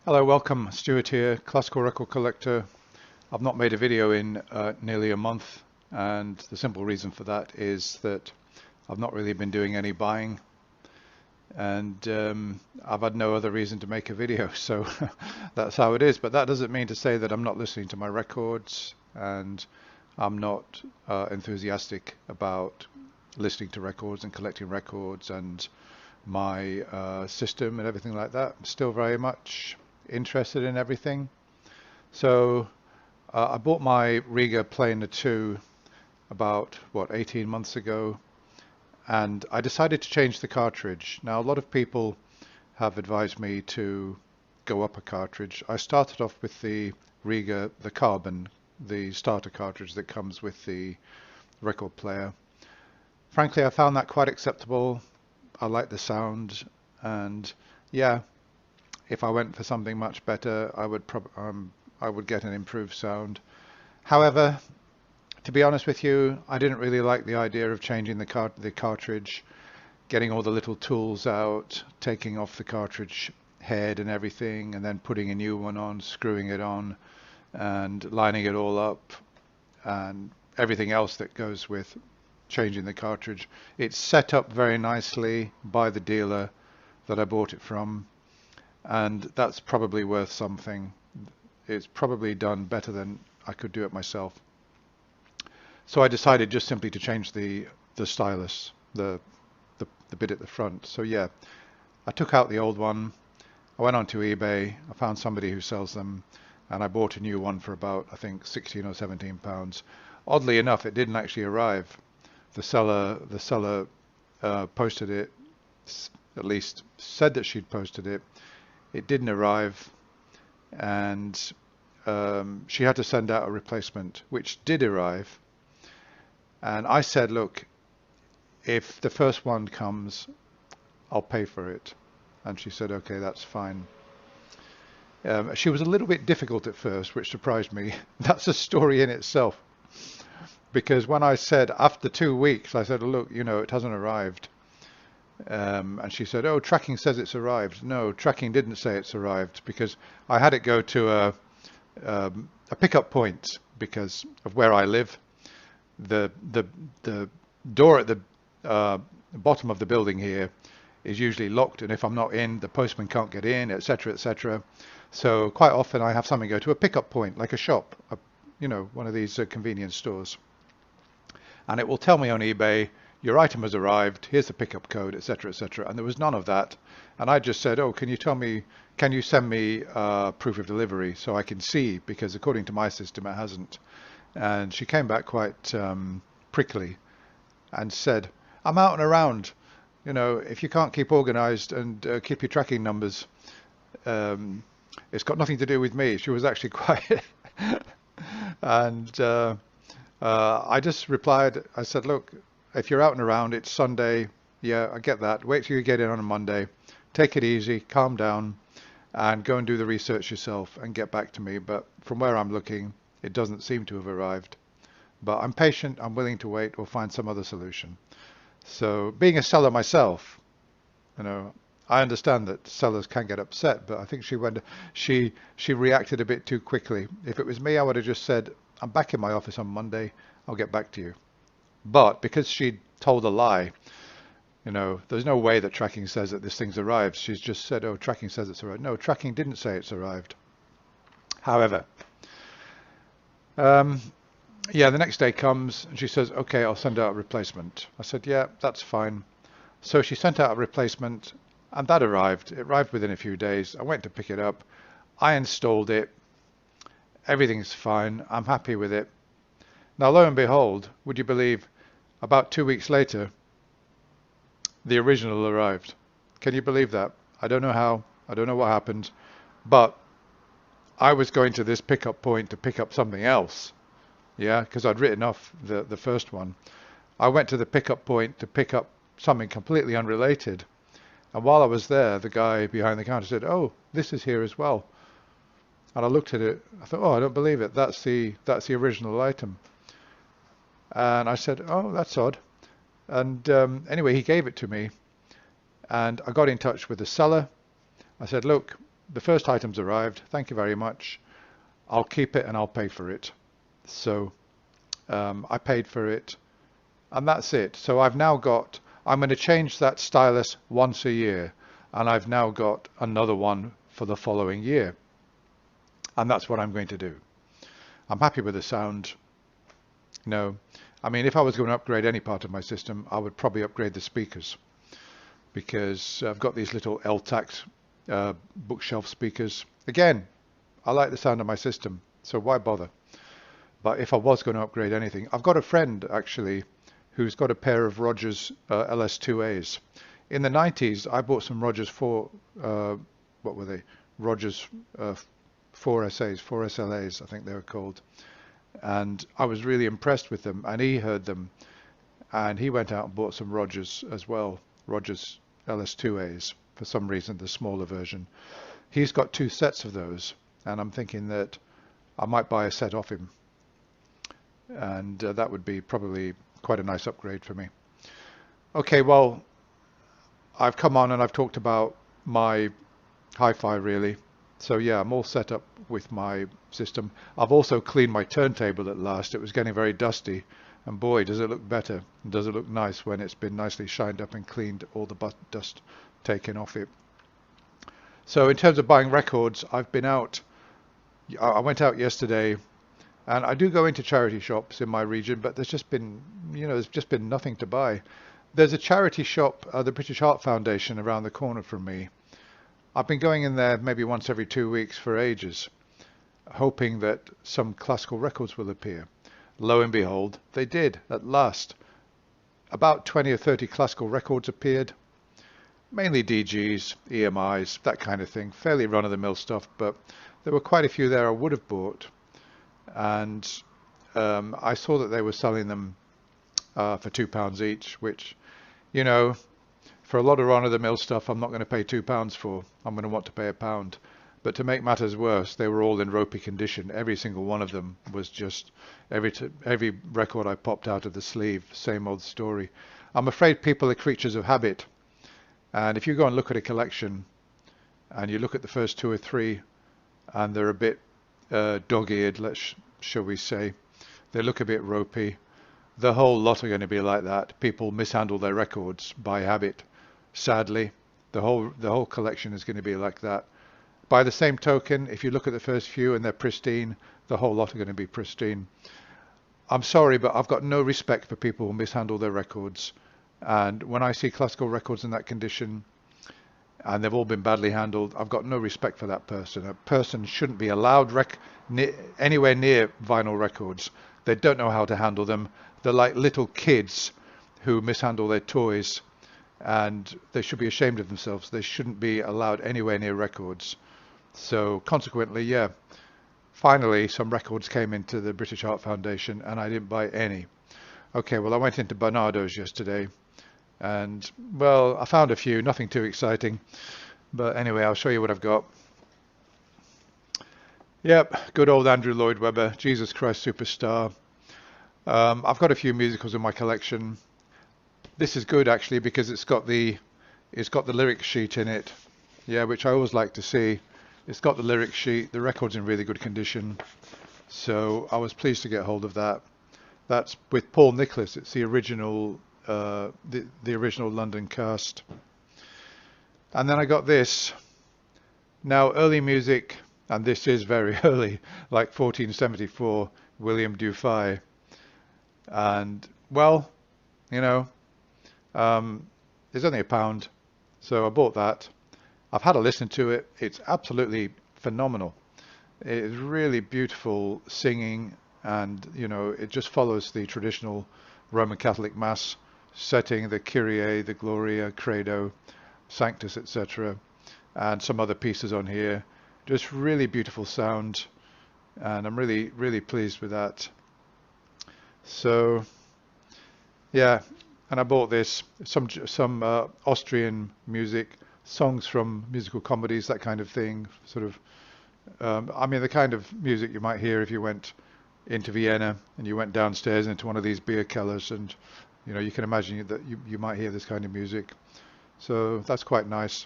Hello, welcome. Stuart here, classical record collector. I've not made a video in nearly a month, and the simple reason for that is that I've not really been doing any buying, and I've had no other reason to make a video, so that's how it is. But that doesn't mean to say that I'm not listening to my records, and I'm not enthusiastic about listening to records and collecting records and my system and everything like that. I'm still very much interested in everything. So I bought my Rega Planer 2 about, 18 months ago, and I decided to change the cartridge. Now, a lot of people have advised me to go up a cartridge. I started off with the Rega, the carbon, the starter cartridge that comes with the record player. Frankly, I found that quite acceptable. I like the sound, and yeah, if I went for something much better, I would get an improved sound. However, to be honest with you, I didn't really like the idea of changing the cartridge, getting all the little tools out, taking off the cartridge head and everything, and then putting a new one on, screwing it on, and lining it all up, and everything else that goes with changing the cartridge. It's set up very nicely by the dealer that I bought it from, and that's probably worth something. It's probably done better than I could do it myself. So I decided just simply to change the stylus, the bit at the front. So yeah, I took out the old one. I went onto eBay. I found somebody who sells them, and I bought a new one for about, I think, 16 or 17 pounds. Oddly enough, it didn't actually arrive. The seller posted it, at least said that she'd posted it. It didn't arrive, and she had to send out a replacement, which did arrive. And I said, look, if the first one comes, I'll pay for it. And she said, okay, that's fine. She was a little bit difficult at first, which surprised me. That's a story in itself. Because when I said after 2 weeks, I said, look, it hasn't arrived. And she said, oh, tracking says it's arrived. No, tracking didn't say it's arrived, because I had it go to a pickup point because of where I live. The door at the bottom of the building here is usually locked, and if I'm not in, the postman can't get in, etc., etc. So quite often I have something go to a pickup point, like a shop, one of these convenience stores, and it will tell me on eBay, your item has arrived, here's the pickup code, etc., etc. And there was none of that. And I just said, oh, can you send me proof of delivery so I can see, because according to my system it hasn't. And she came back quite prickly and said, I'm out and around. If you can't keep organized and keep your tracking numbers, it's got nothing to do with me. She was actually quite and I just replied, I said, look, if you're out and around, it's Sunday. Yeah, I get that. Wait till you get in on a Monday. Take it easy, calm down, and go and do the research yourself and get back to me. But from where I'm looking, it doesn't seem to have arrived. But I'm patient. I'm willing to wait or find some other solution. So being a seller myself, I understand that sellers can get upset, but I think she reacted a bit too quickly. If it was me, I would have just said, I'm back in my office on Monday. I'll get back to you. But because she told a lie, there's no way that tracking says that this thing's arrived. She's just said, oh, tracking says it's arrived. No, tracking didn't say it's arrived. However, yeah, the next day comes and she says, okay, I'll send out a replacement. I said, yeah, that's fine. So she sent out a replacement, and that arrived. It arrived within a few days. I went to pick it up. I installed it. Everything's fine. I'm happy with it. Now, lo and behold, would you believe, about 2 weeks later, the original arrived. Can you believe that? I don't know how. I don't know what happened. But I was going to this pickup point to pick up something else. Yeah, because I'd written off the first one. I went to the pickup point to pick up something completely unrelated. And while I was there, the guy behind the counter said, oh, this is here as well. And I looked at it. I thought, oh, I don't believe it. That's the original item. And I said, oh, that's odd. And anyway, he gave it to me. And I got in touch with the seller. I said, look, the first item's arrived. Thank you very much. I'll keep it and I'll pay for it. So I paid for it and that's it. So I've now got, I'm going to change that stylus once a year, and I've now got another one for the following year. And that's what I'm going to do. I'm happy with the sound. No, I mean, if I was going to upgrade any part of my system, I would probably upgrade the speakers, because I've got these little LTAC bookshelf speakers. Again, I like the sound of my system, so why bother? But if I was going to upgrade anything, I've got a friend actually who's got a pair of Rogers LS2As. In the 90s, I bought some Rogers 4, what were they? Rogers 4SAs, 4SLAs, I think they were called. And I was really impressed with them, and he heard them, and he went out and bought some Rogers as well, Rogers LS2As, for some reason, the smaller version. He's got 2 sets of those, and I'm thinking that I might buy a set off him, and that would be probably quite a nice upgrade for me. Okay, well, I've come on and I've talked about my hi-fi really. So yeah, I'm all set up with my system. I've also cleaned my turntable at last. It was getting very dusty, and boy, does it look better. Does it look nice when it's been nicely shined up and cleaned, all the dust taken off it. So in terms of buying records, I've been out. I went out yesterday, and I do go into charity shops in my region, but there's just been, there's just been nothing to buy. There's a charity shop, the British Heart Foundation, around the corner from me. I've been going in there maybe once every 2 weeks for ages, hoping that some classical records will appear. Lo and behold, they did at last. About 20 or 30 classical records appeared, mainly DGs, EMIs, that kind of thing, fairly run-of-the-mill stuff, but there were quite a few there I would have bought. And I saw that they were selling them for £2 each, which, for a lot of run-of-the-mill stuff, I'm not going to pay £2 for. I'm going to want to pay £1. But to make matters worse, they were all in ropey condition. Every single one of them was just, every record I popped out of the sleeve, same old story. I'm afraid people are creatures of habit. And if you go and look at a collection, and you look at the first 2 or 3, and they're a bit dog-eared, shall we say, they look a bit ropey, the whole lot are going to be like that. People mishandle their records by habit. Sadly, the whole collection is going to be like that. By the same token, if you look at the first few and they're pristine, the whole lot are going to be pristine. I'm sorry, but I've got no respect for people who mishandle their records. And when I see classical records in that condition, and they've all been badly handled, I've got no respect for that person. A person shouldn't be allowed anywhere near vinyl records. They don't know how to handle them. They're like little kids who mishandle their toys, and they should be ashamed of themselves. They shouldn't be allowed anywhere near records. So consequently, yeah, finally some records came into the British Heart Foundation, and I didn't buy any. Okay, well, I went into Bernardo's yesterday, and well, I found a few, nothing too exciting, but anyway, I'll show you what I've got. Yep, good old Andrew Lloyd Webber, Jesus Christ Superstar. I've got a few musicals in my collection. This is good actually, because it's got the lyric sheet in it, yeah, which I always like to see. It's got the lyric sheet. The record's in really good condition, so I was pleased to get hold of that. That's with Paul Nicholas. It's the original, the original London cast. And then I got this. Now, early music, and this is very early, like 1474, William Dufay. And well, it's only £1, so I bought that. I've had a listen to it. It's absolutely phenomenal. It is really beautiful singing, and it just follows the traditional Roman Catholic Mass setting, the Kyrie, the Gloria, Credo, Sanctus, etc., and some other pieces on here. Just really beautiful sound, and I'm really, really pleased with that. So yeah, and I bought this, some Austrian music, songs from musical comedies, that kind of thing, sort of, I mean the kind of music you might hear if you went into Vienna and you went downstairs into one of these beer cellars, and you can imagine that you might hear this kind of music. So that's quite nice.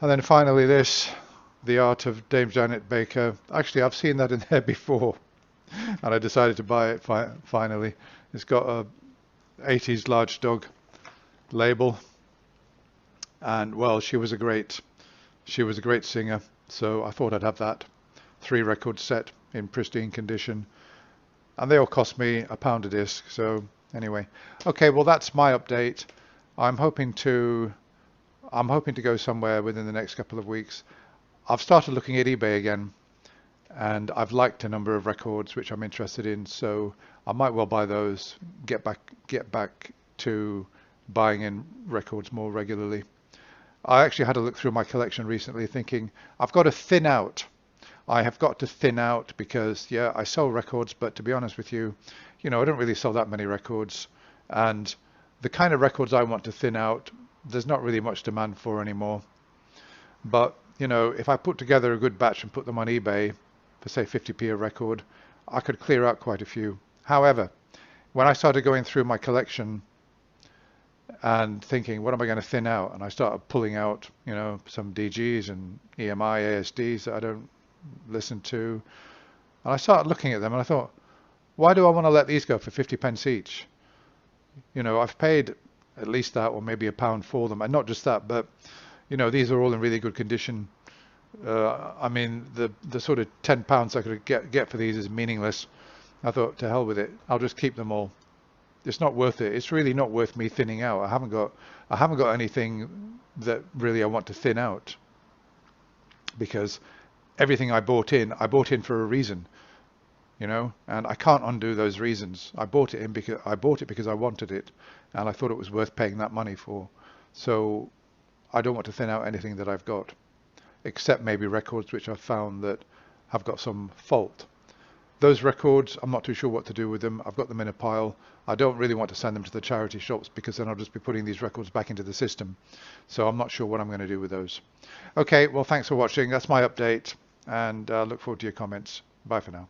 And then finally this, The Art of Dame Janet Baker. Actually, I've seen that in there before, and I decided to buy it finally. It's got a 80s large dog label, and well, she was a great singer, so I thought I'd have that 3-record set in pristine condition, and they all cost me £1 a disc. So anyway, okay, well, that's my update. I'm hoping to go somewhere within the next couple of weeks. I've started looking at eBay again, and I've liked a number of records which I'm interested in, so I might well buy those, get back to buying in records more regularly. I actually had a look through my collection recently thinking I've got to thin out. I have got to thin out because, yeah, I sell records, but to be honest with you, I don't really sell that many records, and the kind of records I want to thin out, there's not really much demand for anymore. But, if I put together a good batch and put them on eBay for say 50p a record, I could clear out quite a few. However, when I started going through my collection and thinking, what am I going to thin out? And I started pulling out, some DGs and EMI, ASDs that I don't listen to. And I started looking at them and I thought, why do I want to let these go for 50 pence each? I've paid at least that, or maybe £1 for them. And not just that, but, these are all in really good condition. I mean, the sort of £10 I could get for these is meaningless. I thought, to hell with it. I'll just keep them all. It's not worth it. It's really not worth me thinning out. I haven't got anything that really I want to thin out, because everything I bought in for a reason, and I can't undo those reasons. I bought it because I wanted it, and I thought it was worth paying that money for. So I don't want to thin out anything that I've got, except maybe records which I've found that have got some fault. Those records, I'm not too sure what to do with them. I've got them in a pile. I don't really want to send them to the charity shops, because then I'll just be putting these records back into the system. So I'm not sure what I'm going to do with those. Okay, well, thanks for watching. That's my update, and look forward to your comments. Bye for now.